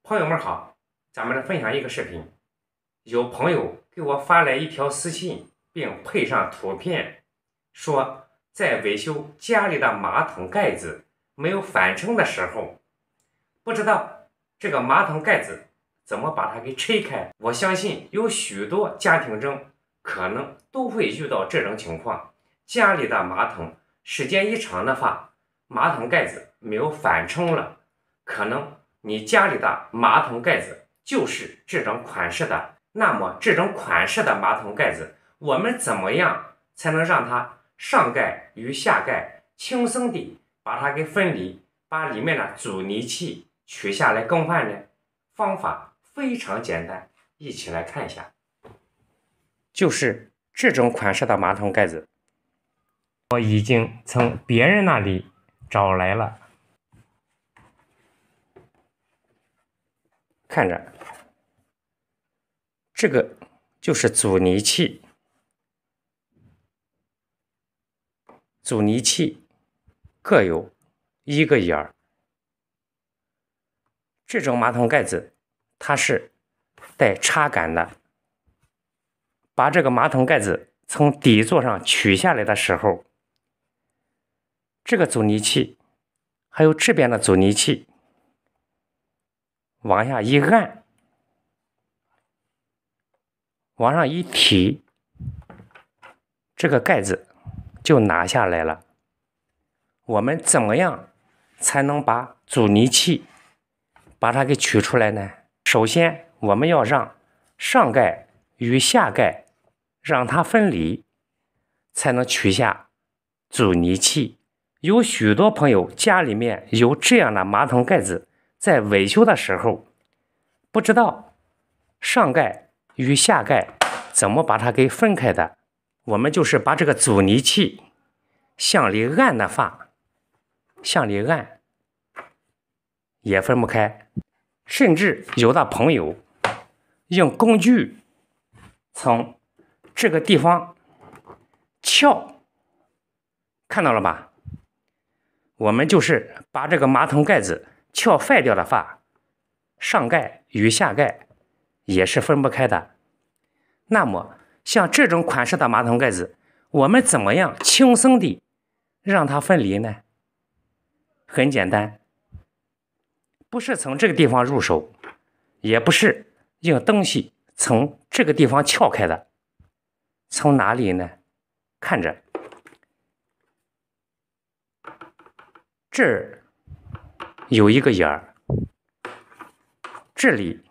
朋友们好，咱们来分享一个视频。有朋友给我发来一条私信，并配上图片，说在维修家里的马桶盖子没有反撑的时候，不知道这个马桶盖子怎么把它给拆开。我相信有许多家庭中可能都会遇到这种情况，家里的马桶时间一长的话，马桶盖子没有反撑了，可能你家里的马桶盖子就是这种款式的。那么这种款式的马桶盖子，我们怎么样才能让它上盖与下盖轻松地把它给分离，把里面的阻尼器取下来更换呢？方法非常简单，一起来看一下。就是这种款式的马桶盖子，我已经从别人那里找来了，看着，这个就是阻尼器，阻尼器各有一个眼儿。这种马桶盖子它是带插杆的，把这个马桶盖子从底座上取下来的时候，这个阻尼器还有这边的阻尼器往下一按，往上一提，这个盖子就拿下来了。我们怎么样才能把阻尼器把它给取出来呢？首先我们要让上盖与下盖让它分离，才能取下阻尼器。有许多朋友家里面有这样的马桶盖子，在维修的时候不知道上盖与下盖怎么把它给分开的。我们就是把这个阻尼器向里按的话，向里按也分不开，甚至有的朋友用工具从这个地方撬，看到了吧？我们就是把这个马桶盖子撬坏掉的话，上盖与下盖也是分不开的。那么像这种款式的马桶盖子，我们怎么样轻松地让它分离呢？很简单，不是从这个地方入手，也不是用东西从这个地方撬开的。从哪里呢？看着，这儿有一个眼儿，这里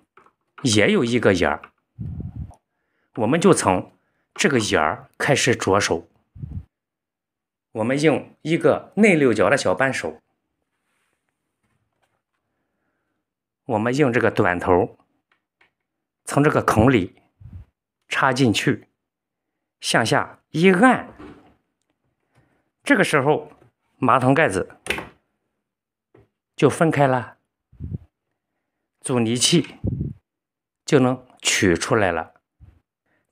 也有一个眼儿，我们就从这个眼儿开始着手。我们用一个内六角的小扳手，我们用这个短头从这个孔里插进去，向下一按，这个时候马桶盖子就分开了，阻尼器就能取出来了。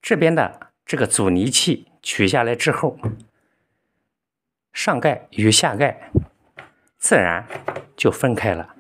这边的这个阻尼器取下来之后，上盖与下盖自然就分开了。